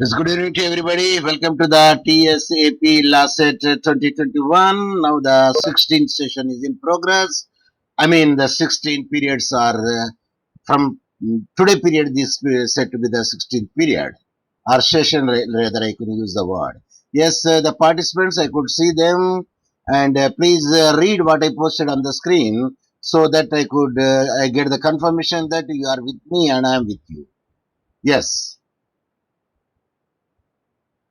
Yes, good evening to everybody. Welcome to the TS+AP LAWCET 2021. Now the 16th session is in progress. I mean, the 16 periods are from today period. This is said to be the 16th period or session. Rather, I could use the word. Yes, the participants, I could see them, and please read what I posted on the screen so that I could I get the confirmation that you are with me and I am with you. Yes.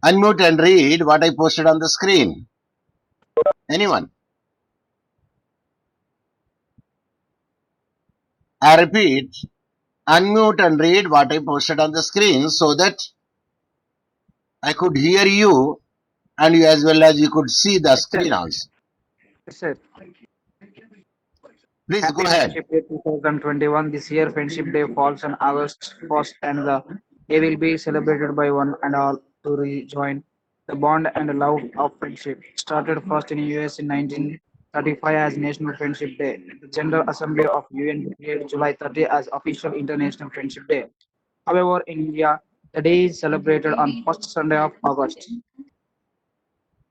Unmute and read what I posted on the screen. Anyone? I repeat, unmute and read what I posted on the screen so that I could hear you and you as well as you could see the Yes, sir. screen also. Yes, sir. Please go Happy ahead. Friendship Day 2021. This year, Friendship Day falls on August 1st, and the day will be celebrated by one and all to rejoin the bond and love of friendship. Started first in US in 1935 as National Friendship Day. The General Assembly of UN declared July 30 as official International Friendship Day. However, in India, the day is celebrated on first Sunday of August.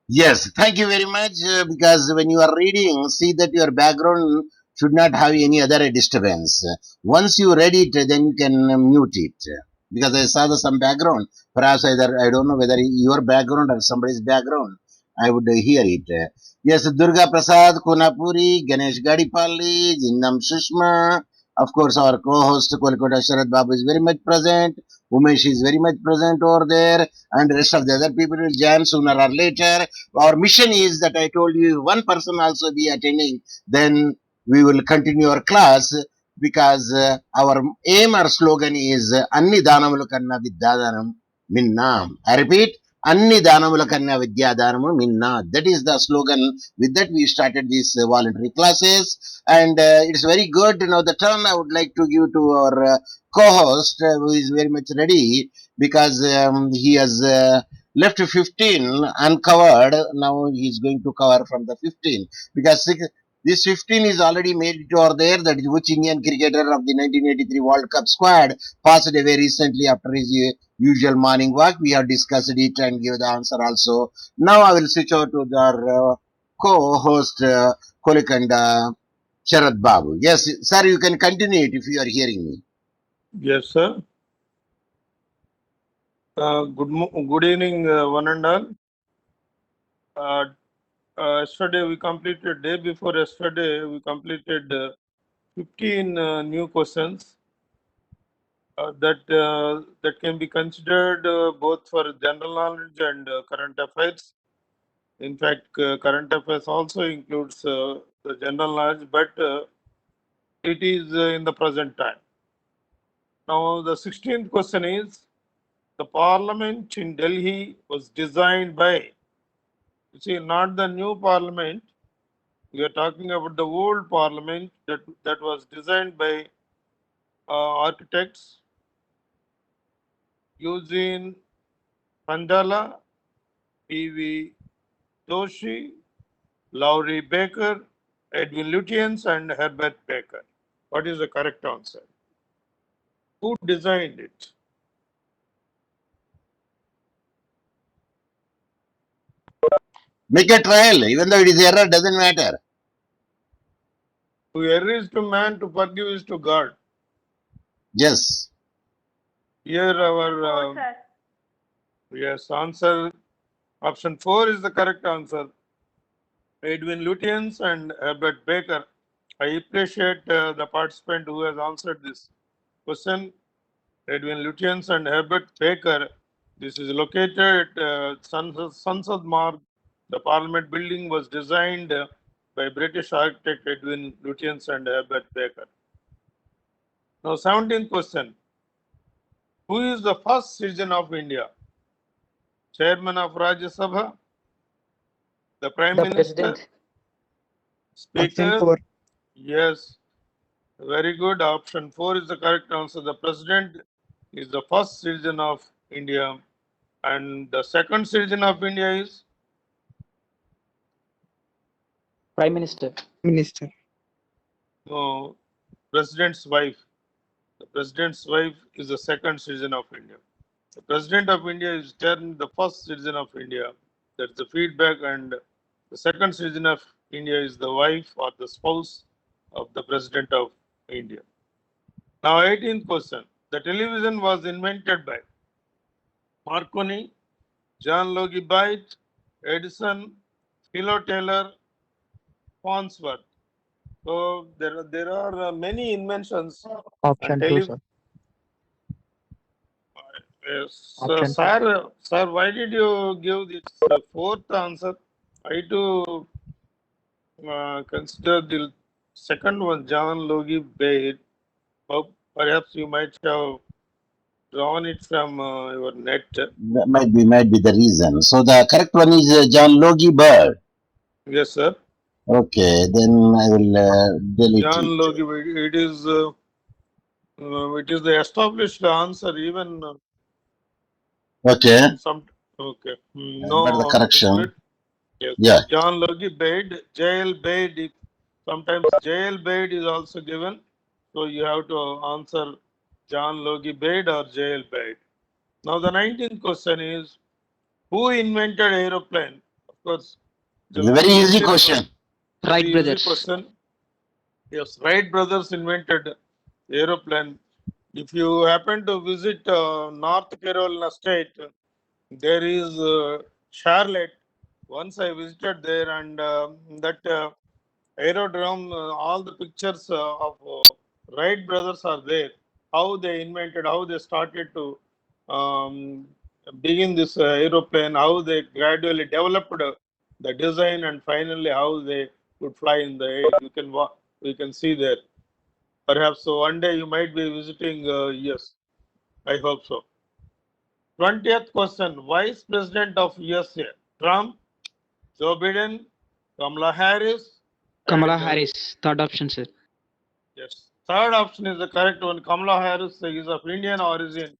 Yes, thank you very much because when you are reading, see that your background should not have any other disturbance. Once you read it, then you can mute it because I saw some background. Perhaps either I don't know whether your background or somebody's background. I would hear it. Yes, Durga Prasad, Kunapuri, Ganesh Gadipalli, Jinnam Sushma. Of course, our co-host Kolkata Sharad Babu is very much present. Umesh is very much present over there, and rest of the other people will join sooner or later. Our mission is that I told you one person also be attending, then we will continue our class because our aim or slogan is Anni Danamulu Kanna Vidyadanam Minna. I repeat, Anni Danamula Kanna Vidyadhanamu Minna. That is the slogan. With that, we started these voluntary classes, and it's very good. Now, the turn I would like to give to our co-host, who is very much ready because he has left 15 uncovered. Now he's going to cover from the 15 because this 15 is already made it over there. That is which Indian cricketer of the 1983 World Cup squad passed away recently after his usual morning walk. We have discussed it and give the answer also. Now I will switch over to our co-host Kolikanda Sharad Babu. Yes, sir, you can continue it if you are hearing me. Yes, sir. Good evening, one and all. Uh, Yesterday we completed, day before yesterday, we completed 15 new questions that can be considered both for general knowledge and current affairs. In fact, current affairs also includes the general knowledge, but it is in the present time. Now, the 16th question is, the parliament in Delhi was designed by, you see, not the new parliament. We are talking about the old parliament that was designed by architects Eugene Pandala, P.V. Doshi, Lowry Baker, Edwin Lutyens, and Herbert Baker. What is the correct answer? Who designed it? Make a trial, even though it is error, doesn't matter. To err is to man, to forgive is to God. Yes. Here our yes answer option 4 is the correct answer. Edwin Lutyens and Herbert Baker. I appreciate the participant who has answered this question. Edwin Lutyens and Herbert Baker. This is located at Sansad Marg. The Parliament building was designed by British architect Edwin Lutyens and Herbert Baker. Now, 17th question. Who is the first citizen of India? Chairman of Rajya Sabha, the Prime The Minister, President. Speaker? Option 4. Yes, very good. Option 4 is the correct answer. The President is the first citizen of India. And the second citizen of India is Prime Minister. Minister. President's wife. The President's wife is the second citizen of India. The President of India is termed the first citizen of India. That's the feedback. And the second citizen of India is the wife or the spouse of the President of India. Now, 18th question. The television was invented by Marconi, John Logie Baird, Edison, Philo Taylor, Farnsworth. So there are many inventions and Option 2, sir. Yes, Option 2. sir, why did you give this fourth answer? I too consider the second one, John Logie Baird. Perhaps you might have drawn it from your net. That might be the reason. So the correct one is John Logie Bird. Yes, sir. Okay, then I will delete John it. Logie Baird. It is the established answer. Even Okay, some. Okay. I got the No correction. dispute. Yes. Yeah. John Logie Baird, J.L. Baird. Sometimes J.L. Baird is also given. So you have to answer John Logie Baird or J.L. Baird. Now the 19th question is, who invented aeroplane? Of course, it's a It's a very easy easier question. Wright very easy brothers. question. Yes, Wright brothers invented aeroplane. If you happen to visit North Carolina state, there is Charlotte. Once I visited there, and that aerodrome, all the pictures of Wright brothers are there. How they invented, how they started to um, begin this aeroplane, how they gradually developed the design, and finally how they could fly in the air. You can see there. Perhaps so one day you might be visiting. Yes, I hope so. 20th question: Vice President of USA: Trump, Joe Biden, Kamala Harris, Kamala and Harris. Third option, sir. yes. Third option is the correct one. Kamala Harris is of Indian origin,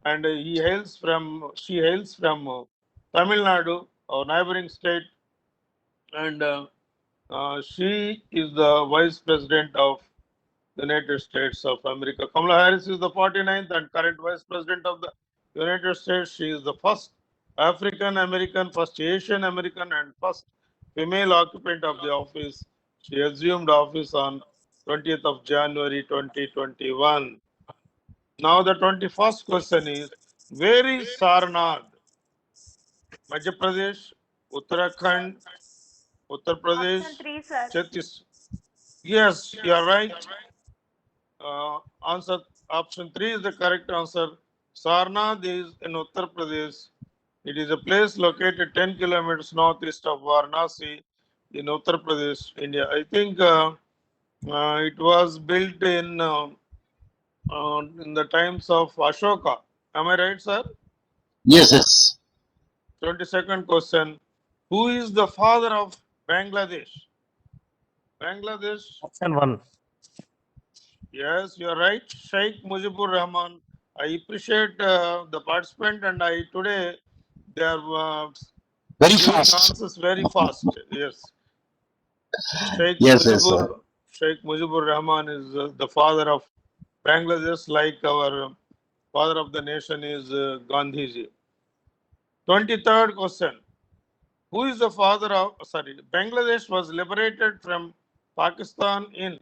and she hails from Tamil Nadu, our neighboring state, and she is the Vice President of the United States of America. Kamala Harris is the 49th and current Vice President of the United States. She is the first African American, first Asian American, and first female occupant of the office. She assumed office on 20th of January 2021. Now the 21st question is, where is Sarnath? Madhya Pradesh, Uttarakhand, Uttar Pradesh, Option 3, sir. Chhattisgarh. Yes, you are right. Answer option 3 is the correct answer. Sarnath is in Uttar Pradesh. It is a place located 10 kilometers northeast of Varanasi in Uttar Pradesh, India. I think it was built in the times of Ashoka. Am I right, sir? Yes, yes. 22nd question. Who is the father of Bangladesh? Bangladesh. Option 1. Yes, you are right. Sheikh Mujibur Rahman. I appreciate the participant, and I today they are Very giving fast. answers very fast. Yes, Sheikh Yes, yes, sir. Mujibur Rahman is the father of Bangladesh, like our father of the nation is Gandhiji. 23rd question. Who is the father of? Sorry, Bangladesh was liberated from Pakistan in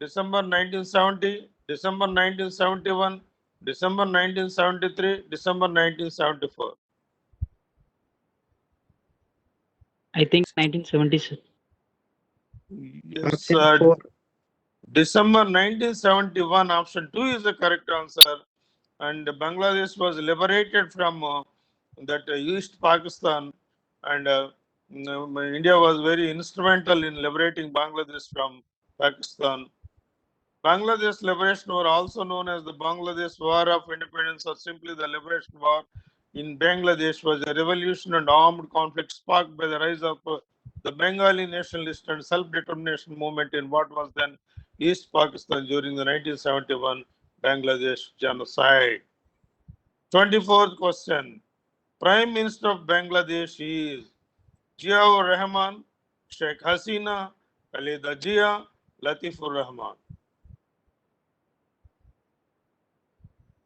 December 1970, December 1971, December 1973, December 1974. I think 1970, sir. Yes, Option 4. December 1971, option 2 is the correct answer. And Bangladesh was liberated from that East Pakistan, and India was very instrumental in liberating Bangladesh from Pakistan. Bangladesh liberation war, also known as the Bangladesh War of Independence or simply the Liberation War in Bangladesh, was a revolution and armed conflict sparked by the rise of the Bengali nationalist and self-determination movement in what was then East Pakistan during the 1971 Bangladesh genocide. 24th question. Prime Minister of Bangladesh is Ziaur Rahman, Sheikh Hasina, Khaleda Zia, Latifur Rahman.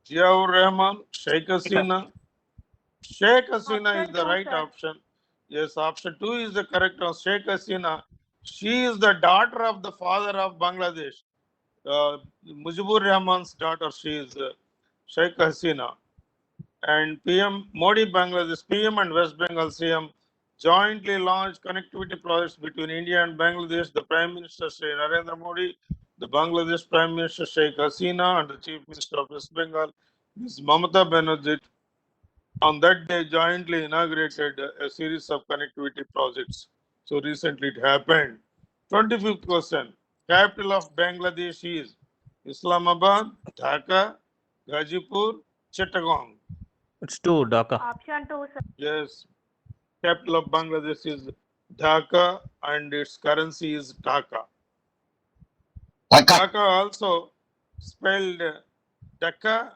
Ziaur Rahman, Sheikh Hasina. Sheikh Hasina is the right option. Yes, option 2 is the correct one. Sheikh Hasina. She is the daughter of the father of Bangladesh. Mujibur Rahman's daughter. She is Sheikh Hasina. And PM Modi Bangladesh PM and West Bengal CM jointly launched connectivity projects between India and Bangladesh. The Prime Minister Shri Narendra Modi, the Bangladesh Prime Minister Sheikh Hasina, and the Chief Minister of West Bengal, Ms. Mamata Banerjee, on that day jointly inaugurated a series of connectivity projects. So recently it happened. 25th question. Capital of Bangladesh is Islamabad, Dhaka, Gazipur, Chittagong. It's 2, Dhaka. Yes, capital of Bangladesh is Dhaka and its currency is Taka. Dhaka. Dhaka also spelled Dhaka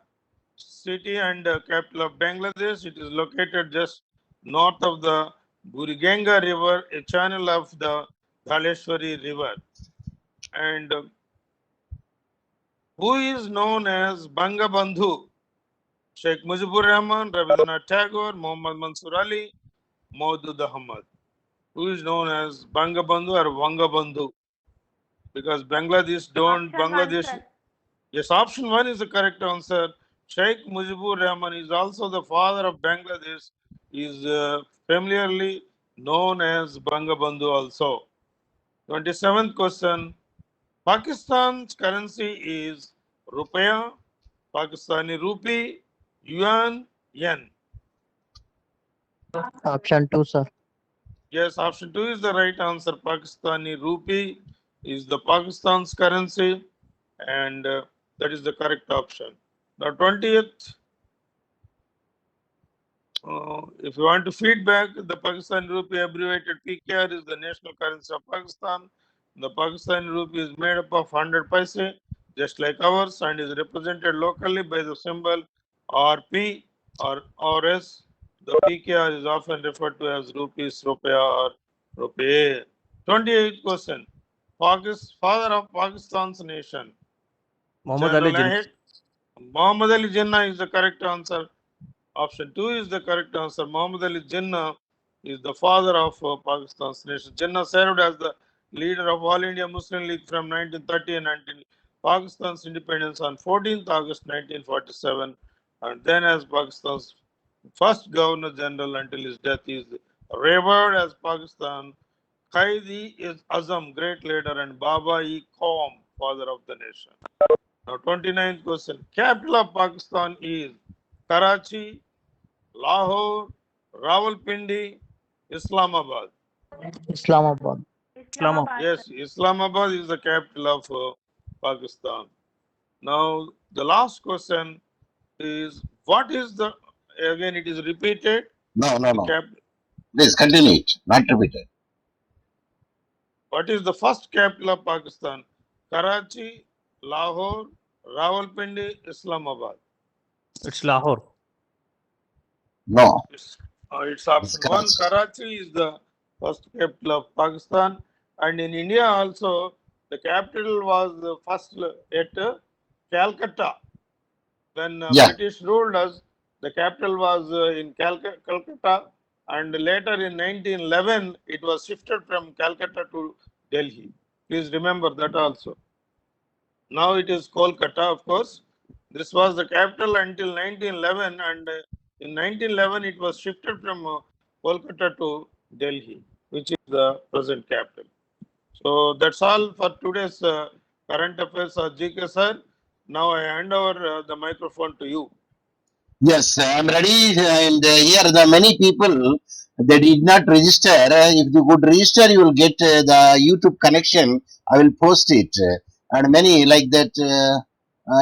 city and capital of Bangladesh. It is located just north of the Buriganga River, a channel of the Dhaleshwari River. And who is known as Bangabandhu? Sheikh Mujibur Rahman, Rabindranath Tagore, Muhammad Mansur Ali, Maudud Ahmad. Who is known as Bangabandhu or Wangabandhu? Because Bangladesh don't, Bangladesh. Yes, option 1 is the correct answer. Sheikh Mujibur Rahman is also the father of Bangladesh, is familiarly known as Bangabandhu also. 27th question. Pakistan's currency is Rupiah, Pakistani Rupee, Yuan, Yen. Option 2, sir. Yes, option 2 is the right answer. Pakistani Rupee is the Pakistan's currency, and that is the correct option. Now, 20th, if you want to feedback, the Pakistani Rupee abbreviated PKR is the national currency of Pakistan. The Pakistani Rupee is made up of 100 paise, just like ours, and is represented locally by the symbol RP or RS. The PKR is often referred to as rupees, rupiah, or rupee. 28th question. Father of Pakistan's nation. Muhammad Ali General Jinnah. Ahmed. Muhammad Ali Jinnah is the correct answer. Option 2 is the correct answer. Muhammad Ali Jinnah is the father of Pakistan's nation. Jinnah served as the leader of All India Muslim League from 1930 and until Pakistan's independence on 14th August 1947, and then as Pakistan's first Governor General until his death. He is revered as Pakistan Qaidi is Azam, great leader, and Baba-e-Qaum, father of the nation. Now, 29th question. Capital of Pakistan is Karachi, Lahore, Rawalpindi, Islamabad. Islamabad. Islamabad. Yes, Islamabad is the capital of Pakistan. Now, the last question is what is the, again, it is repeated. No. Capital. Please continue it, not repeat it. What is the first capital of Pakistan? Karachi, Lahore, Rawalpindi, Islamabad. It's Lahore. No. It's option 1. Karachi is the first capital of Pakistan. And in India also, the capital was first at Calcutta. When British ruled us, the capital was in Calcutta. And later in 1911, it was shifted from Calcutta to Delhi. Please remember that also. Now it is Kolkata, of course. This was the capital until 1911, and in 1911 it was shifted from Kolkata to Delhi, which is the present capital. So that's all for today's current affairs, GK sir. Now I hand over the microphone to you. Yes, I am ready. And here the many people they did not register. If you could register, you will get the YouTube connection. I will post it. And many like that.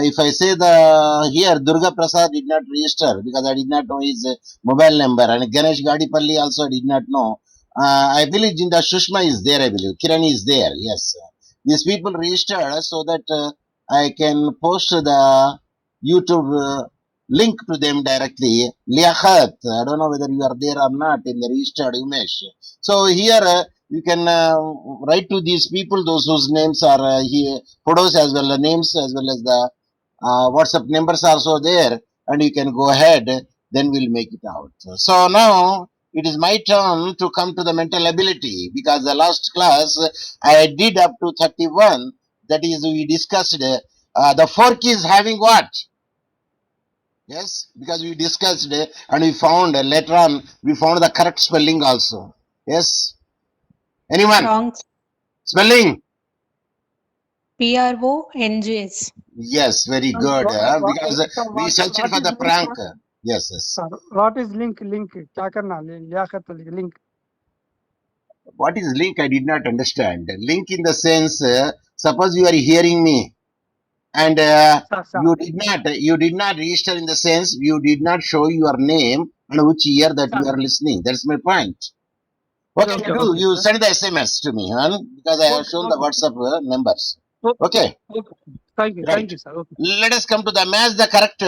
If I say the here Durga Prasad did not register because I did not know his mobile number, and Ganesh Gadipalli also I did not know. I believe Jinda Shushma is there. I believe Kirani is there. Yes, these people registered so that I can post the YouTube. Link to them directly. Liaquat, I don't know whether you are there or not in the registered Umesh. So here you can write to these people, those whose names are here, photos as well, the names as well as the WhatsApp numbers are also there, and you can go ahead, then we'll make it out. So now it is my turn to come to the mental ability, because the last class I did up to 31. That is, we discussed the fork is having what? Yes, because we discussed and we found later on, we found the correct spelling also. Yes, anyone? Wrong. Spelling? Prongs. Yes, very good. Because we searched for the prank. Yes, yes. Sir, what is link? Link. क्या करना? Liaquat link. What is link? I did not understand. Link in the sense, suppose you are hearing me, and Sir. you did not register in the sense you did not show your name and which year that you are listening. That's my point. What can you do? Okay, You sir. send the SMS to me, huh? Because I have shown the WhatsApp numbers. Okay. Thank you. Right. Thank you, sir. Okay. Let us come to the match the correct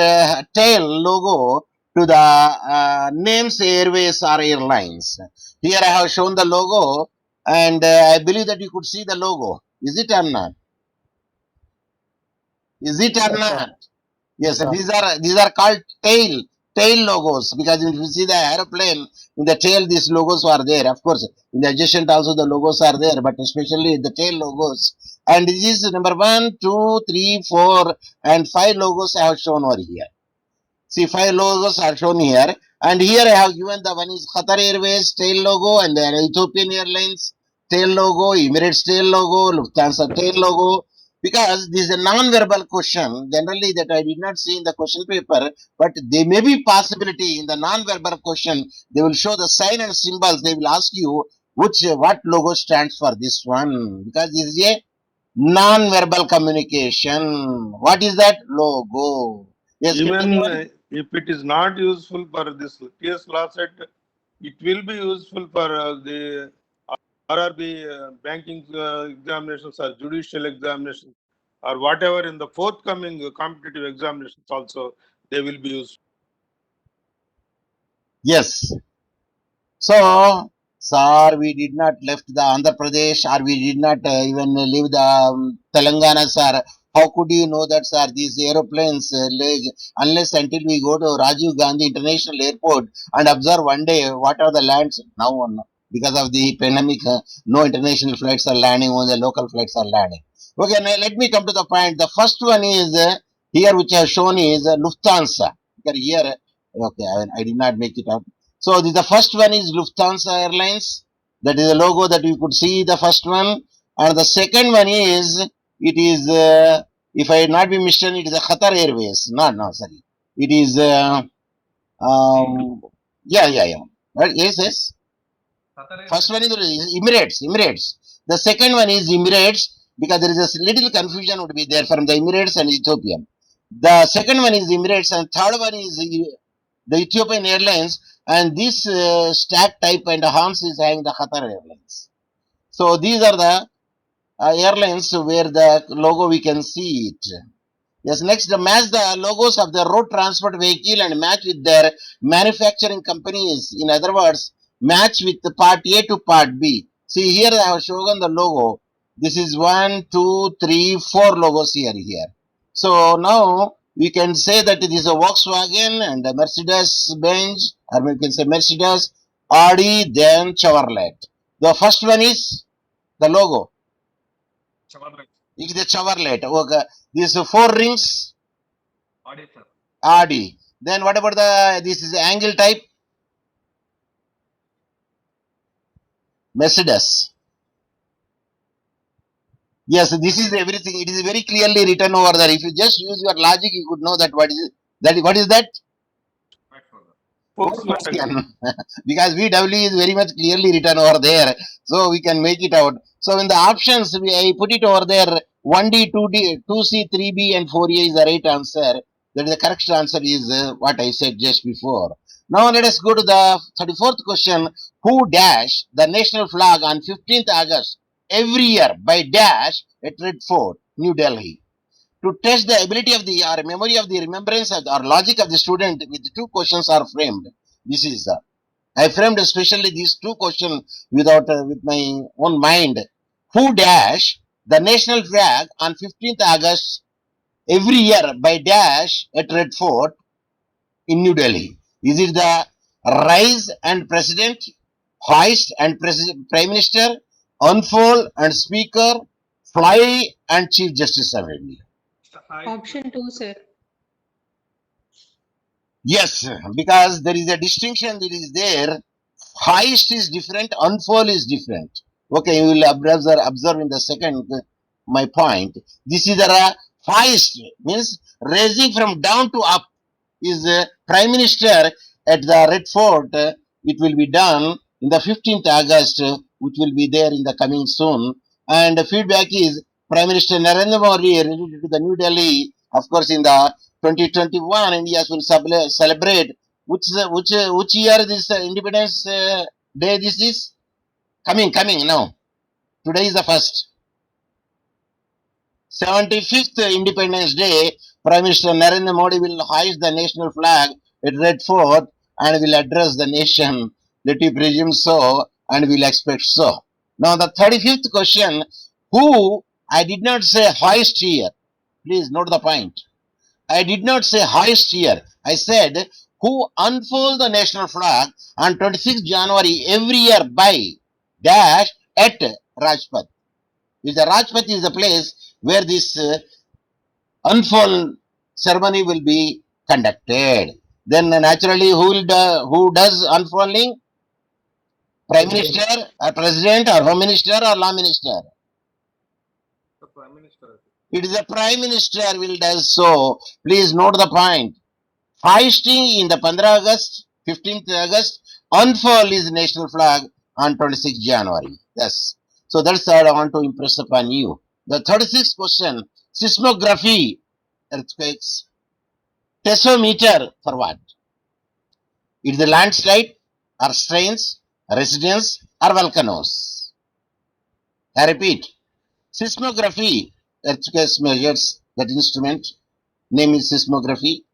tail logo to the names Airways or Airlines. Here I have shown the logo, and I believe that you could see the logo. Is it or not? Is it or not? Yes, Sir. these are called tail logos, because if you see the aeroplane in the tail, these logos are there. Of course, in the adjacent also the logos are there, but especially the tail logos. And this is number 1, 2, 3, 4, and 5 logos I have shown over here. See, 5 logos are shown here, and here I have given the one is Qatar Airways tail logo, and then Ethiopian Airlines tail logo, Emirates tail logo, Lufthansa tail logo. Because this is a non-verbal question, generally that I did not see in the question paper, but there may be possibility in the non-verbal question, they will show the sign and symbols, they will ask you what logo stands for this one, because this is a non-verbal communication. What is that logo? Yes, Even if it is not useful for this TS LAWCET, it will be useful for the RRB banking examinations or judicial examinations or whatever in the forthcoming competitive examinations also, they will be useful. yes. So, sir, we did not left the Andhra Pradesh, or we did not even leave the Telangana, sir. How could you know that, sir? These aeroplanes, unless until we go to Rajiv Gandhi International Airport and observe one day what are the lands now, because of the pandemic, no international flights are landing, only the local flights are landing. Okay, now let me come to the point. The first one is here, which I have shown is Lufthansa. Here, okay, I did not make it up. So the first one is Lufthansa Airlines. That is a logo that you could see, the first one. And the second one is, it is, if I had not been mistaken, it is a Qatar Airways. No, sorry. It is, yeah. Right, yes. First one is Emirates. The second one is Emirates, because there is a little confusion would be there from the Emirates and Ethiopian. The second one is Emirates, and third one is the Ethiopian Airlines, and this stack type and horns is having the Qatar Airlines. So these are the airlines where the logo we can see it. Yes, next, match the logos of the road transport vehicle and match with their manufacturing companies. In other words, match with the part A to part B. See, here I have shown the logo. This is 1, 2, 3, 4 logos here. So now we can say that it is a Volkswagen and a Mercedes-Benz, or we can say Mercedes, Audi, then Chevrolet. The first one is the logo. It is the Chevrolet. Okay. These 4 rings. Audi. Then what about this is the angle type? Mercedes. Yes, this is everything. It is very clearly written over there. If you just use your logic, you could know that what is it. What is that? Volkswagen. Because VW is very much clearly written over there, so we can make it out. So in the options, I put it over there. 1D, 2D, 2C, 3B, and 4A is the right answer. That is the correct answer is what I said just before. Now let us go to the 34th question. Who dash the national flag on 15th August every year by dash at Red Fort, New Delhi? To test the ability of the or memory of the remembrance of or logic of the student, with 2 questions are framed. This is I framed especially these 2 questions without with my own mind. Who dash the national flag on 15th August every year by dash at Red Fort in New Delhi? Is it the rise and president, hoist and prime minister, unfold and speaker, fly and chief justice of India? Option 2, sir. Yes, because there is a distinction that is there. Hoist is different, unfold is different. Okay, you will observe in the second my point. This is a hoist, means raising from down to up. Is Prime Minister at the Red Fort. It will be done in the 15th August, which will be there in the coming soon. And the feedback is Prime Minister Narendra Modi related to the New Delhi. Of course, in the 2021, India will celebrate. Which year this Independence Day? This is coming now. Today is the first. 75th Independence Day, Prime Minister Narendra Modi will hoist the national flag at Red Fort and will address the nation. Let you presume so and will expect so. Now the 35th question, who, I did not say hoist here. Please note the point. I did not say hoist here. I said who unfold the national flag on 26th January every year by dash at Rajpath. The Rajpath is the place where this unfold ceremony will be conducted. Then naturally, who does unfolding? Prime Minister, or President, or Home Minister, or Law Minister? The Prime Minister. It is the Prime Minister will does so. Please note the point. Hoisting in the 15th August, 15th August, unfold is national flag on 26th January. Yes. So that's what I want to impress upon you. The 36th question, seismography, earthquakes, tesometer for what? It is a landslide, or strains, residence, or volcanoes. I repeat, seismography, earthquakes measures, that instrument, name is seismography.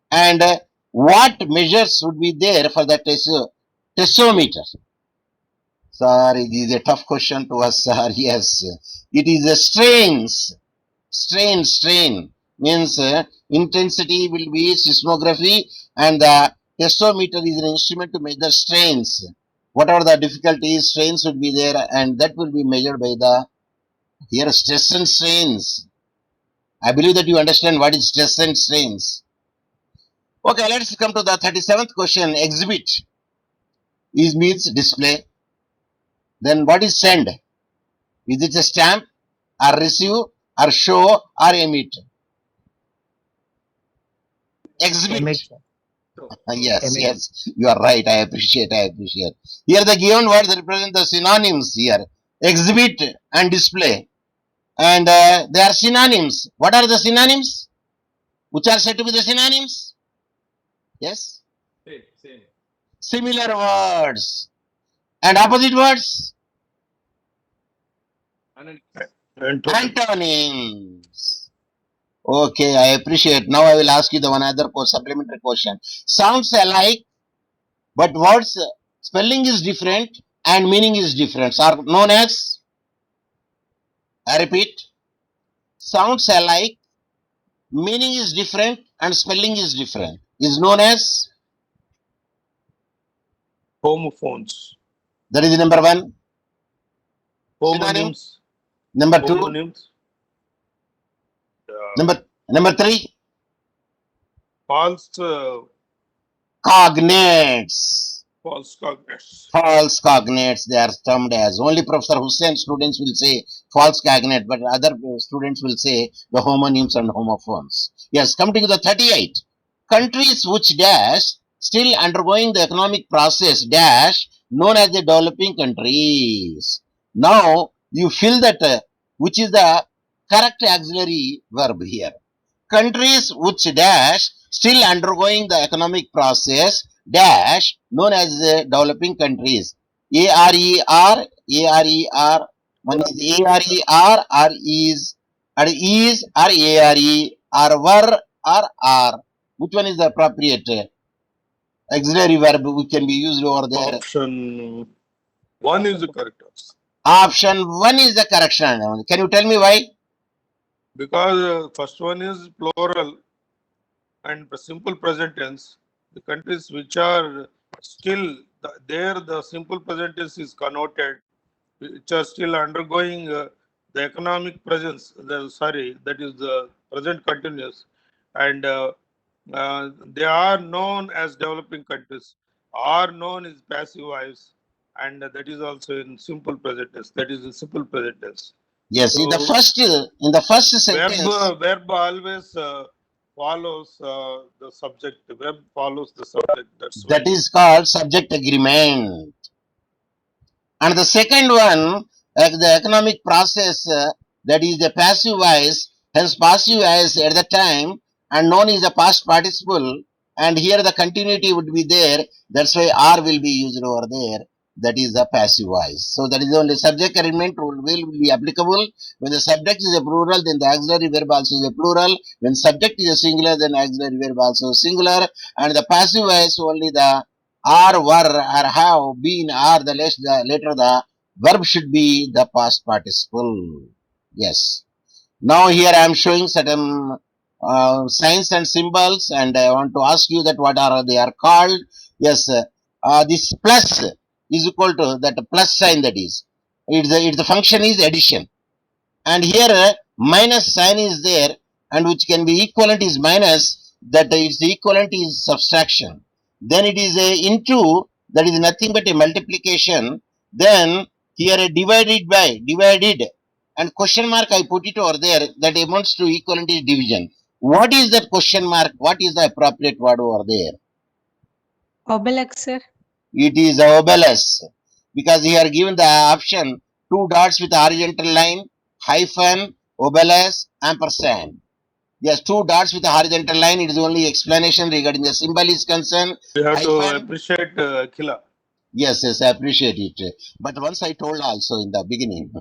And what measures would be there for the tesometer? Sorry, this is a tough question to us, sir. Yes, it is a strains. Strain means intensity will be seismography, and the testometer is an instrument to measure strains. Whatever the difficulties, strains would be there, and that will be measured by the here stress and strains. I believe that you understand what is stress and strains. Okay, let's come to the 37th question. Exhibit is means display. Then what is send? Is it a stamp, or receive, or show, or emit? Exhibit. Emit, sir. Yes, you are right. I appreciate. Here the given words represent the synonyms here. Exhibit and display. And they are synonyms. What are the synonyms? Which are said to be the synonyms? Yes? Same. Similar words. And opposite words? Antonyms. Okay, I appreciate. Now I will ask you the one other supplementary question. Sounds alike, but words spelling is different and meaning is different. Are known as, I repeat, sounds alike, meaning is different and spelling is different. Is known as, Homophones. that is number one. Homonyms. Number two. Homonyms. Number three. False Cognates. false cognates. False cognates, they are termed as. Only Professor Hussain students will say false cognate, but other students will say the homonyms and homophones. Yes, coming to the 38. Countries which dash still undergoing the economic process dash known as the developing countries. Now you feel that which is the correct auxiliary verb here. Countries which dash still undergoing the economic process dash known as developing countries. ARER, one is ARER or is, or ARE or were or are. Which one is the appropriate auxiliary verb which can be used over there? Option 1 is the correct answer. Option 1 is the correction. Can you tell me why? Because first one is plural and the simple present tense. The countries which are still there, the simple present tense is connoted, which are still undergoing the economic presence. That is the present continuous, and they are known as developing countries. Are known as passive voice, and that is also in simple present tense. That is in simple present tense. Yes, So in the first sentence, verb always follows the subject. Verb follows the subject. That's that why. is called subject agreement. And the second one, the economic process, that is the passive voice, hence passive voice at the time, and known is the past participle, and here the continuity would be there, that's why R will be used over there, that is the passive voice. So that is only subject agreement will be applicable. When the subject is a plural, then the auxiliary verb also is a plural. When subject is a singular, then auxiliary verb also is singular, and the passive voice only the are, were, or have been, are later the verb should be the past participle. Yes. Now here I am showing certain signs and symbols, and I want to ask you that what are they are called. Yes. This plus is equal to that plus sign, that is. It's the function is addition. And here minus sign is there, and which can be equivalent is minus, that its equivalent is subtraction. Then it is a into, that is nothing but a multiplication. Then here a divided, and question mark I put it over there, that amounts to equivalent is division. What is that question mark? What is the appropriate word over there? Obelix, sir. It is obelus, because here given the option two dots with horizontal line, hyphen, obelus, ampersand. Yes, two dots with a horizontal line. It is only explanation regarding the symbol is concerned. We have to Hyphen. appreciate Kila. Yes, I appreciate it. But once I told also in the beginning,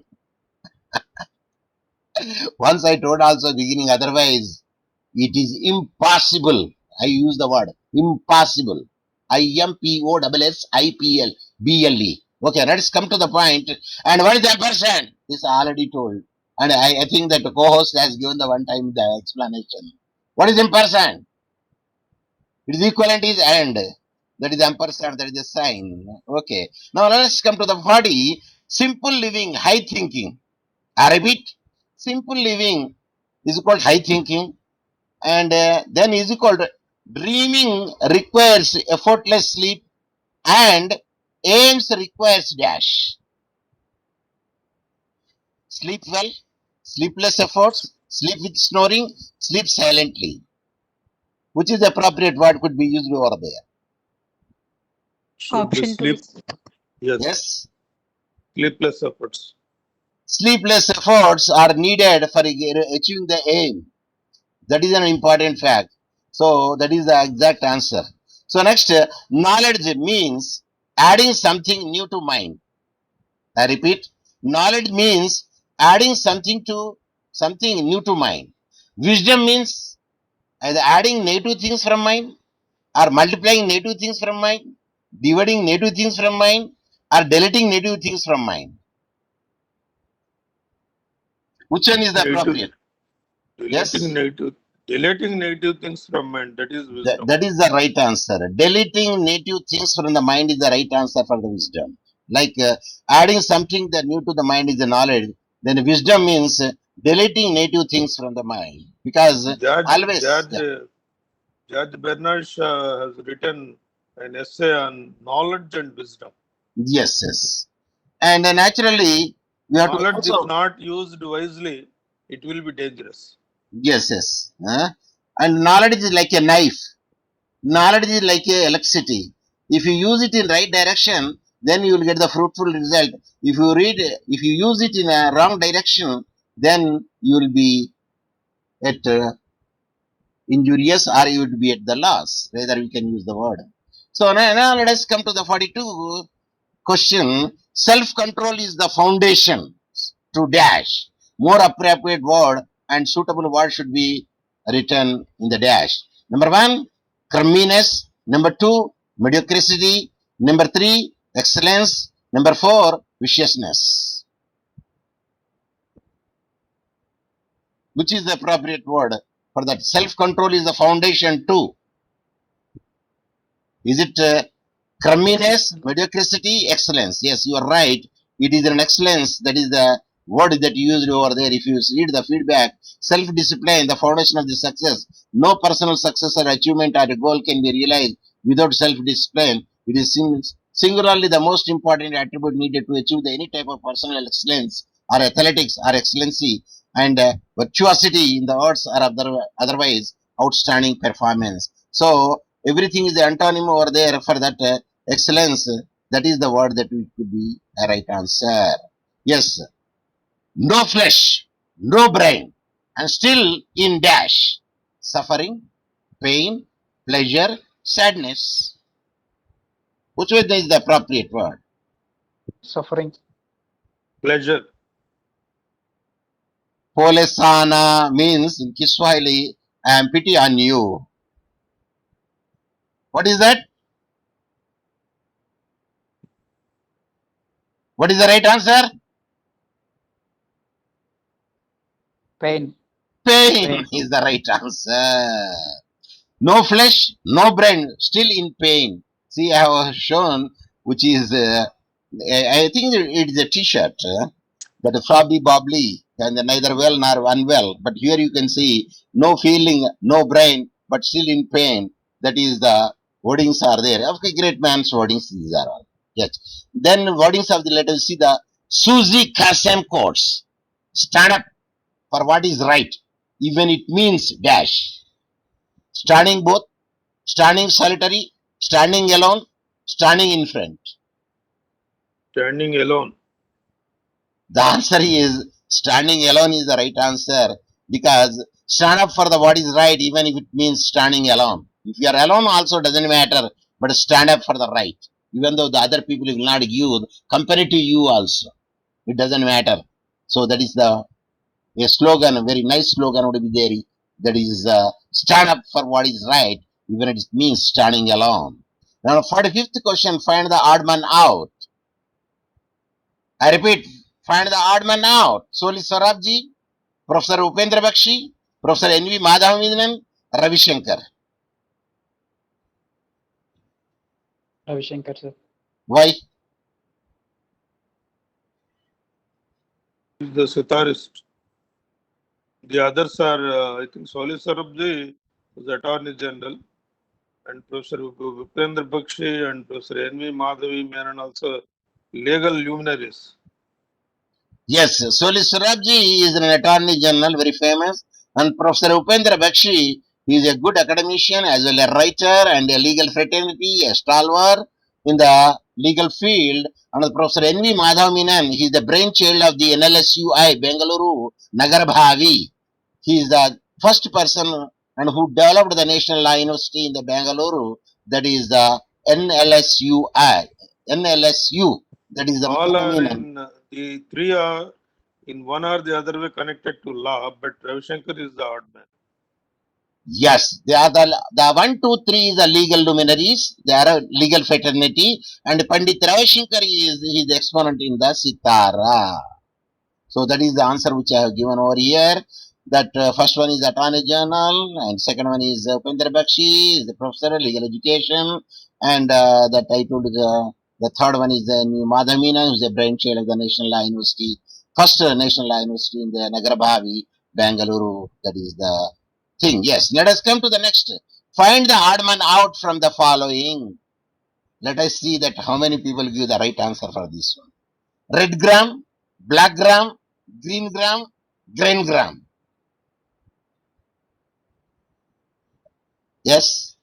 otherwise it is impossible. I use the word impossible. IMPOSSIPLBLE. Okay, let's come to the point. And what is the ampersand? This I already told. And I think that the co-host has given the one time the explanation. What is ampersand? Its equivalent is and. That is ampersand, that is a sign. Okay. Now let's come to the body. Simple living, high thinking. I repeat, simple living is called high thinking, and then is called dreaming requires effortless sleep, and aims requires dash. Sleep well, sleepless efforts, sleep with snoring, sleep silently. Which is the appropriate word could be used over there? Should be Option 2. sleep. Yes. Yes. Sleepless efforts. Sleepless efforts are needed for achieving the aim. That is an important fact. So that is the exact answer. So next, knowledge means adding something new to mind. I repeat, knowledge means adding something new to mind. Wisdom means either adding negative things from mind, or multiplying negative things from mind, dividing negative things from mind, or deleting negative things from mind. Which one is the appropriate? Yes, Deleting negative things from mind. That is wisdom. that is the right answer. Deleting negative things from the mind is the right answer for the wisdom. Like adding something that new to the mind is the knowledge. Then wisdom means deleting negative things from the mind. Because always, Judge Bernard Shaw has written an essay on knowledge and wisdom. yes. And naturally, we have to Knowledge, if also, not used wisely, it will be dangerous. yes. And knowledge is like a knife. Knowledge is like a electricity. If you use it in right direction, then you will get the fruitful result. If you use it in a wrong direction, then you will be at injurious, or you would be at the loss. Whether we can use the word. So now let us come to the 42 question. Self-control is the foundation to dash. More appropriate word and suitable word should be written in the dash. Number 1, crumminess. Number 2, mediocrity. Number 3, excellence. Number 4, viciousness. Which is the appropriate word for that? Self-control is the foundation too. Is it crumminess, mediocrity, excellence? Yes, you are right. It is an excellence. That is the word that you used over there. If you read the feedback, self-discipline, the foundation of the success. No personal success or achievement or goal can be realized without self-discipline. It is singularly the most important attribute needed to achieve any type of personal excellence or athletics or excellency and virtuosity in the arts or otherwise outstanding performance. So everything is the antonym over there for that excellence. That is the word that could be a right answer. Yes, no flesh, no brain, and still in dash. Suffering, pain, pleasure, sadness. Which one is the appropriate word? Suffering. Pleasure. Pole sana means in Kiswahili, I am pity on you. What is that? What is the right answer? Pain. Pain is the right answer. No flesh, no brain, still in pain. See, I have shown, which is, I think it is a t-shirt, that is Frobby Bobbly, and neither well nor unwell. But here you can see no feeling, no brain, but still in pain. That is the wordings are there. Okay, great man's wordings, these are all. Yes. Then wordings of the letters, see the Suzy Kasem quotes. Stand up for what is right, even it means dash. Standing both, standing solitary, standing alone, standing in front. Standing alone. The answer is standing alone is the right answer because stand up for the what is right even if it means standing alone. If you are alone also doesn't matter, but stand up for the right. Even though the other people will not give compare to you also. It doesn't matter. So that is the a slogan, a very nice slogan would be there. That is stand up for what is right, even if it means standing alone. Now, 45th question, find the odd man out. I repeat, find the odd man out. Soli Sarabji, Professor Upendra Bakshi, Professor N.V. Madhavanan, Ravi Shankar. Ravi Shankar, sir. Why? He's the sitarist. The others are, I think, Soli Sarabji was Attorney General, and Professor Vipendra Bakshi and Professor N.V. Madhavi Menon also legal luminaries. Yes, Soli Sarabji is an attorney general, very famous, and Professor Upendra Bakshi is a good academician as well as a writer and a legal fraternity, a stalwart in the legal field. And Professor N.V. Madhavanan, he is the brainchild of the NLSUI, Bengaluru, Nagarbhavi. He is the first person and who developed the National Law University in the Bengaluru, that is the NLSUI, NLSU, that is the All are Madhavanan. in, the three are in one or the other way connected to law, but Ravi Shankar is the odd man. Yes, they are the 1, 2, 3 is the legal luminaries. They are a legal fraternity, and Pandit Ravi Shankar is his exponent in the Sitara. So that is the answer which I have given over here. That first one is Attorney General, and second one is Upendra Bakshi, is the professor legal education, and that I told the third one is Madhamina, who is the brainchild of the National Law University, first National Law University in the Nagarabhavi, Bangalore. That is the thing. Yes, let us come to the next. Find the odd man out from the following. Let us see that how many people give the right answer for this one. Red gram, black gram, green gram, green gram. Yes.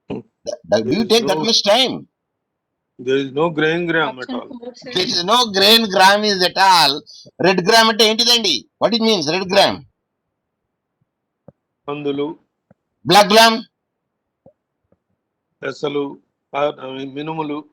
Do you take that much time? There is no grain gram at Option all. 4, sir. There is no grain gram is at all. Red gram ante entidandi? What it means, red gram? Mandulu, Black gram? Pesalu, Minumulu,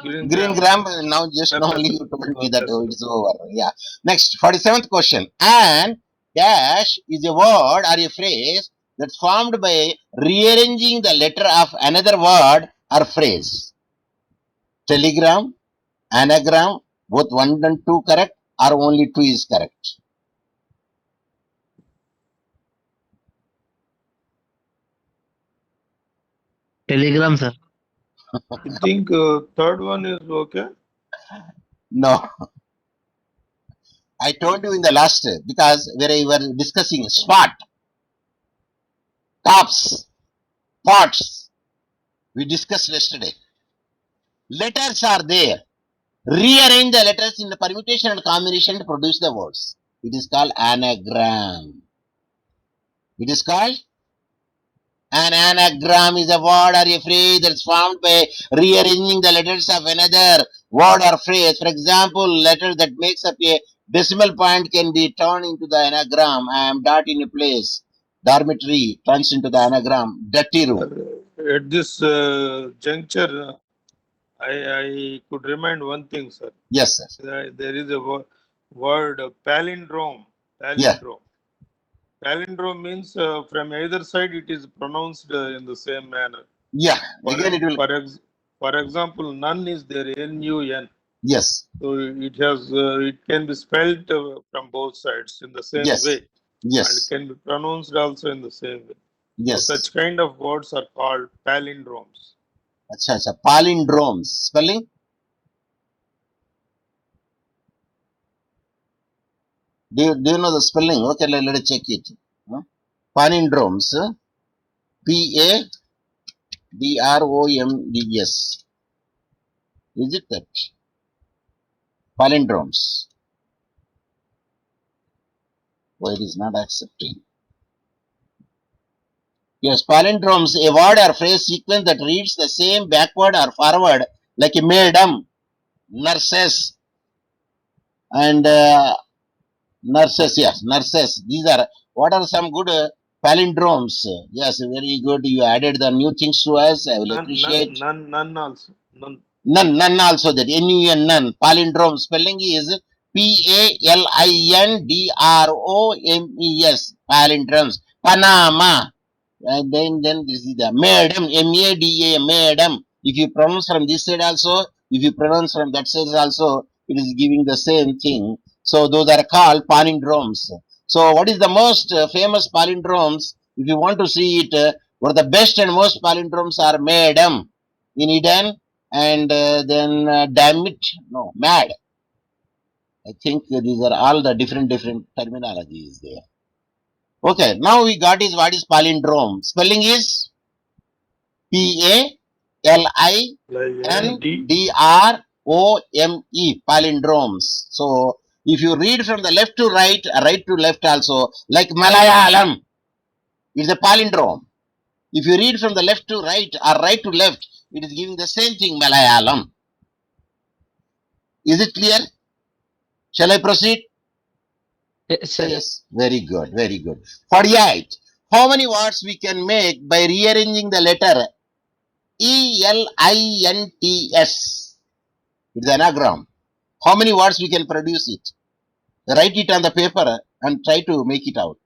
Green gram, now just now only you told me that oh, it's over. Yeah. Next, 47th question. And dash is a word or a phrase that's formed by rearranging the letter of another word or phrase. Telegram, anagram, both 1 and 2 correct, or only 2 is correct? Telegram, sir. You think third one is okay? No, I told you in the last, because where I were discussing spot, tops, pots, we discussed yesterday. Letters are there. Rearrange the letters in the permutation and combination to produce the words. It is called anagram. It is called an anagram is a word or a phrase that's formed by rearranging the letters of another word or phrase. For example, letter that makes up a decimal point can be turned into the anagram. I am dot in a place. Dormitory turns into the anagram. Dirty room. At this juncture, I could remind one thing, sir. Yes, sir. There is a word palindrome. Yeah. Palindrome. Palindrome means from either side it is pronounced in the same manner. Yeah. For, Again, it will. for example, nun is there, N-U-N. Yes. So it has it can be spelled from both sides in the same Yes. way, and Yes. can be pronounced also in the same way. Yes. So such kind of words are called palindromes. Acha, acha. Palindromes. Spelling? Do you know the spelling? Okay, let us check it. Palindromes. P-A-D-R-O-M-D-S. Is it that? Palindromes. Why it is not accepting? Yes, palindromes, a word or phrase sequence that reads the same backward or forward, like a madam, nurses, and nurses. Yes, nurses. These are what are some good palindromes? Yes, very good. You added the new things to us. I will appreciate. None also. None. None also that. N-U-N, none. Palindrome spelling is P-A-L-I-N-D-R-O-M-E-S. Palindromes. Panama. And then this is the madam, M-A-D-A, madam. If you pronounce from this side also, if you pronounce from that side also, it is giving the same thing. So those are called palindromes. So what is the most famous palindromes? If you want to see it, what are the best and most palindromes are madam in Eden, and then damn it, no, mad. I think these are all the different terminologies there. Okay, now we got is what is palindrome. Spelling is P-A-L-I-N-D-R-O-M-E, palindromes. So if you read from the left to right, right to left also, like Malayalam, it's a palindrome. If you read from the left to right or right to left, it is giving the same thing, Malayalam. Is it clear? Shall I proceed? Yes, sir. Yes. Very good. Very good. 48. How many words we can make by rearranging the letter E-L-I-N-T-S? It's an anagram. How many words we can produce it? Write it on the paper and try to make it out.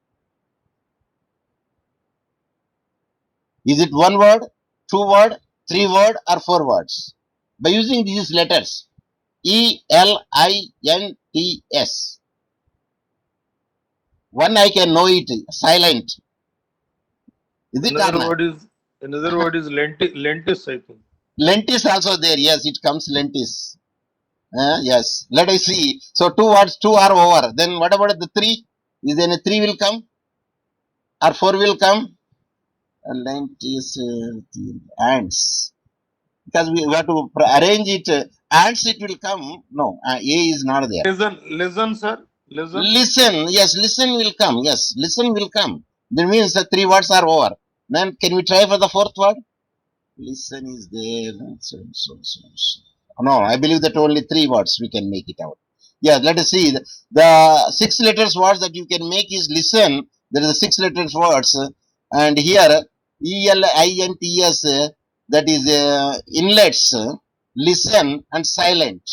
Is it one word, two word, three word, or four words? By using these letters, E-L-I-N-T-S. One I can know it, silent. Is it Another or not? word is lentis, I think. Lentis also there. Yes, it comes lentis. Yes. Let us see. So two words, two are over. Then what about the three? Is there a three will come? Or four will come? Lentis, ants. Because we have to arrange it. Ants it will come. No, A is not there. Listen, sir. Listen. Listen. Yes, listen will come. Yes, listen will come. That means the three words are over. Then can we try for the fourth word? Listen is there. So. No, I believe that only three words we can make it out. Yeah, let us see. The six letters words that you can make is listen. There is a six letters words. And here, E-L-I-N-T-S, that is inlets, listen, and silent.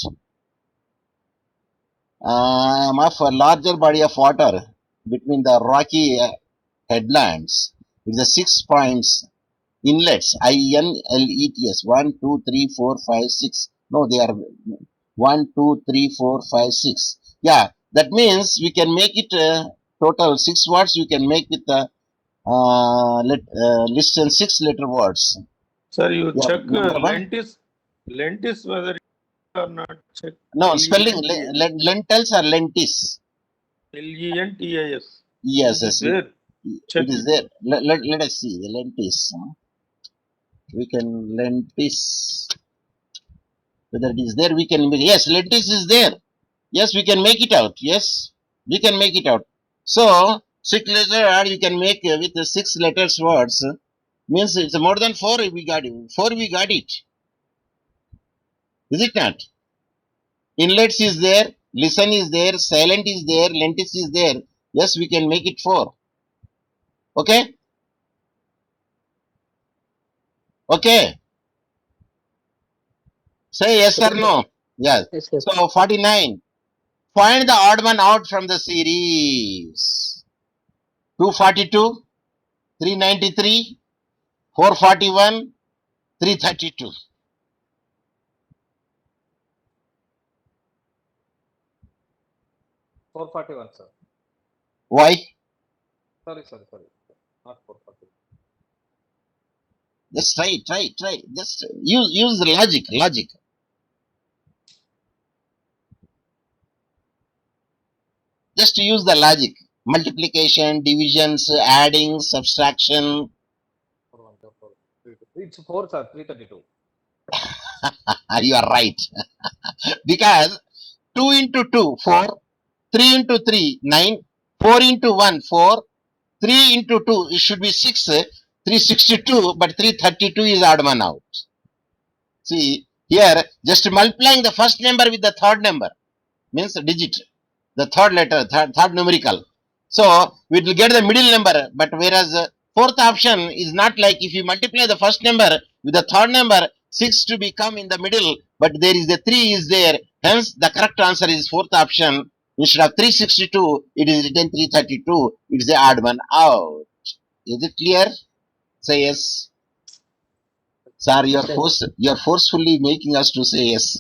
Of a larger body of water between the rocky headlands. It is the 6 points inlets, INLETS, 1, 2, 3, 4, 5, 6. No, they are 1, 2, 3, 4, 5, 6. Yeah, that means we can make it total 6 words. You can make with listen 6 letter words. Sir, you Yeah, check number one. lentis whether or not check. No, spelling Lentis. lentils or lentis. Lentis. Yes, It is yes, there. Check it is it. there. Let us see the lentis. We can lentis. Whether it is there, we can. Yes, lentis is there. Yes, we can make it out. Yes, we can make it out. So 6-letter word you can make with the 6 letters words. Means it's more than 4 we got it. 4 we got it. Is it not? Inlets is there, listen is there, silent is there, lentis is there. Yes, we can make it 4. Okay? Okay. Say yes or no. Yes. Yes, sir. So 49. Find the odd one out from the series. 242, 393, 441, 332. 441, sir. Why? Sorry. Not 440. Just try. Just use the logic. Just use the logic. Multiplication, divisions, adding, subtraction. 412, it's 4, sir. 332. You are right. Because 2 into 2, 4. 3 into 3, 9. 4 into 1, 4. 3 into 2, it should be 6. 362, but 332 is odd one out. See, here, just multiplying the first number with the third number means a digit. The third letter, third numerical. So, we will get the middle number, but whereas fourth option is not like if you multiply the first number with the third number, 6 to become in the middle, but there is the 3 is there. Hence, the correct answer is fourth option. Instead of 362, it is written 332. It is the odd one out. Is it clear? Say yes. Sir, you're forcefully making us to say yes.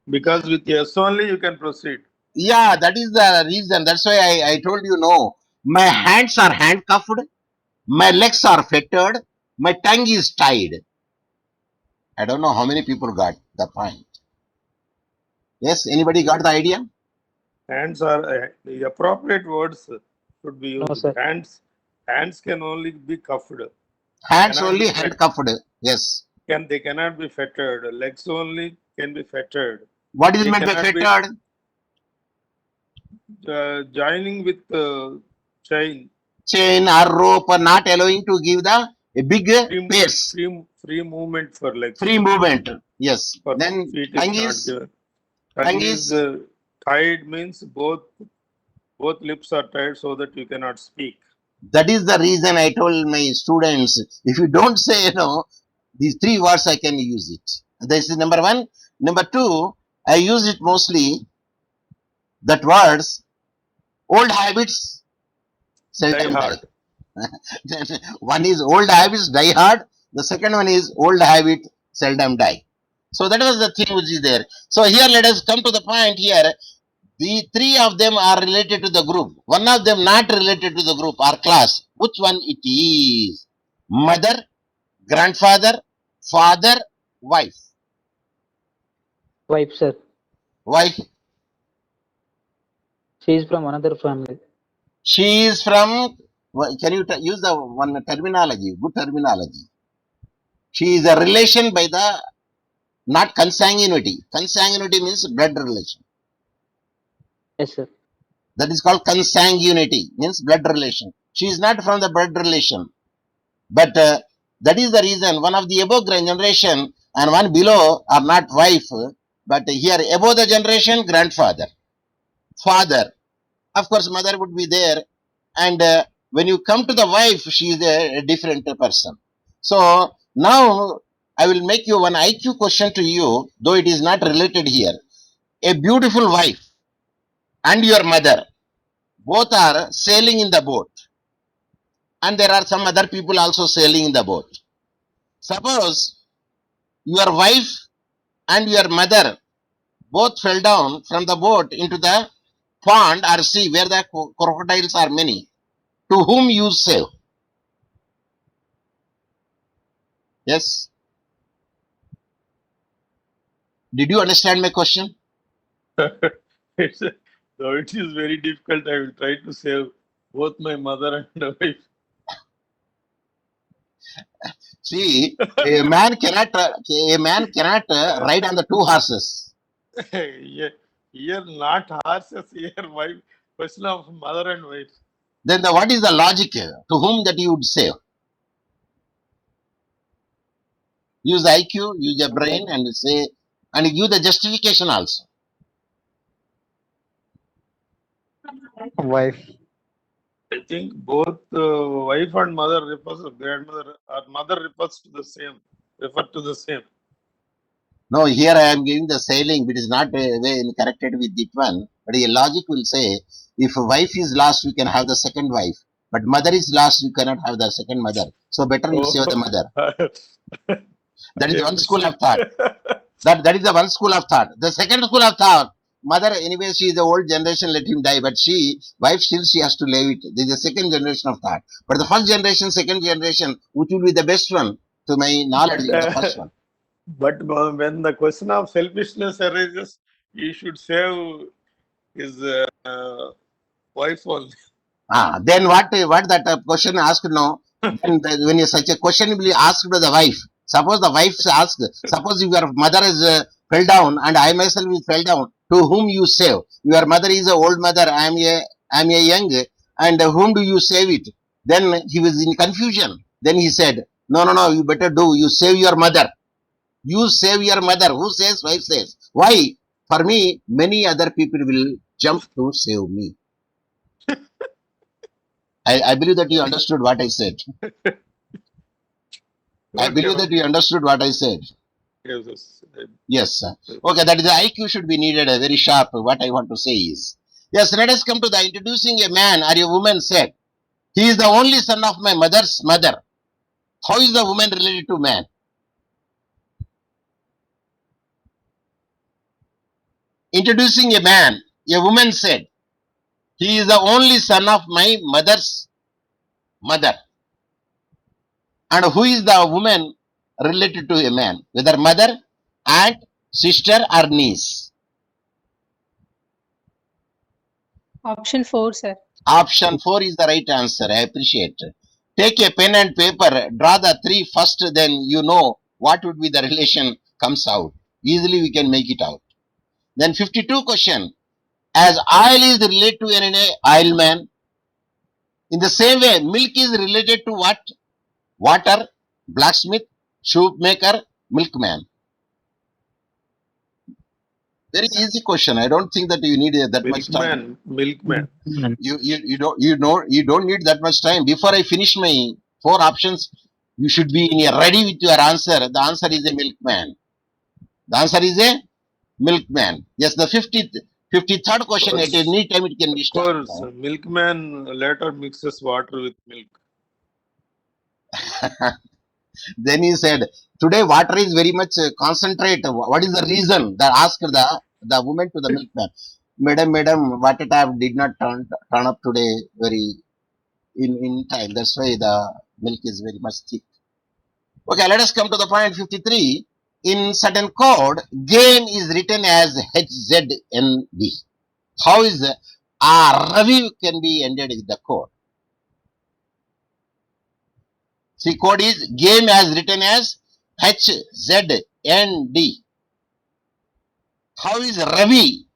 Because with yes only you can proceed. Yeah, that is the reason. That's why I told you no. My hands are handcuffed. My legs are fettered. My tongue is tied. I don't know how many people got the point. Yes, anybody got the idea? Hands are the appropriate words should be No, used. sir. Hands can only be cuffed. Hands Cannot only be handcuffed. Yes. They cannot be fettered. Legs only can be fettered. What is They meant by cannot be fettered? joining with chain. Chain or rope are not allowing to give a big pace. Free movement for legs. Free movement. Yes. For Then feet tongue is not is given. tongue Tongue is is tied means both lips are tied so that you cannot speak. that is the reason I told my students, if you don't say, these 3 words I can use it. This is number 1. Number 2, I use it mostly, that words, old habits, seldom die. One is old habits die hard. The second one is old habit, seldom die. So that was the thing which is there. So here let us come to the point here. The 3 of them are related to the group. One of them not related to the group or class. Which one it is? Mother, grandfather, father, wife. Wife, sir. Wife. She is from another family. She is from, can you use the one terminology, good terminology. She is a relation by the, not consanguinity. Consanguinity means blood relation. Yes, sir. That is called consanguinity, means blood relation. She is not from the blood relation. But that is the reason one of the above generation and one below are not wife, but here above the generation, grandfather, father. Of course, mother would be there. And when you come to the wife, she is a different person. So now I will make you one IQ question to you, though it is not related here. A beautiful wife and your mother both are sailing in the boat, and there are some other people also sailing in the boat. Suppose your wife and your mother both fell down from the boat into the pond or sea where the crocodiles are many. To whom you save? Yes. Did you understand my question? It's, though it is very difficult, I will try to save both my mother and wife. See, a man cannot ride on the two horses. Here not horses, here wife. Question of mother and wife. Then what is the logic here? To whom that you would save? Use IQ, use your brain, and say, and give the justification also. Wife. I think both wife and mother refers to grandmother or mother refers to the same, refer to the same. No, here I am giving the sailing, but it is not corrected with it one. But a logic will say, if a wife is lost, you can have the second wife. But mother is lost, you cannot have the second mother. So better you save the mother. That is one school of thought. That is the one school of thought. The second school of thought, mother anyway she is the old generation, let him die. But wife still she has to leave it. This is the second generation of thought. But the first generation, second generation, which will be the best one? To my knowledge, is the first one. But when the question of selfishness arises, he should save his wife only. Then what that question asked now? Then when such a question will be asked to the wife. Suppose the wife asks, suppose if your mother is fell down and I myself is fell down, to whom you save? Your mother is a old mother, I am a young, and whom do you save it? Then he was in confusion. Then he said, no, you better do. You save your mother. You save your mother. Who says? Wife says. Why? For me, many other people will jump to save me. I believe that you understood what I said. I believe that you understood what I said. Yes. Yes, sir. Okay, that is the IQ should be needed, very sharp. What I want to say is, yes, let us come to the introducing a man or a woman said, he is the only son of my mother's mother. How is the woman related to man? Introducing a man, a woman said, he is the only son of my mother's mother. And who is the woman related to a man? Whether mother, aunt, sister, or niece? Option 4, sir. Option 4 is the right answer. I appreciate. Take a pen and paper, draw the three first, then you know what would be the relation comes out. Easily we can make it out. Then 52 question. As oil is related to an oil man, in the same way, milk is related to what? Water, blacksmith, shoemaker, milkman. Very easy question. I don't think that you need that much time. Milkman. You don't need that much time. Before I finish my 4 options, you should be ready with your answer. The answer is a milkman. The answer is a milkman. Yes, the 53rd question at any time it can be Of started. course, milkman later mixes water with milk. Then he said, today water is very much concentrate. What is the reason? That asked the woman to the milkman. Madam, water tap did not turn up today very in time. That's why the milk is very much thick. Okay, let us come to the point 53. In certain code, game is written as HZNB. How is Ravi can be ended with the code? See, code is game as written as HZND. How is Ravi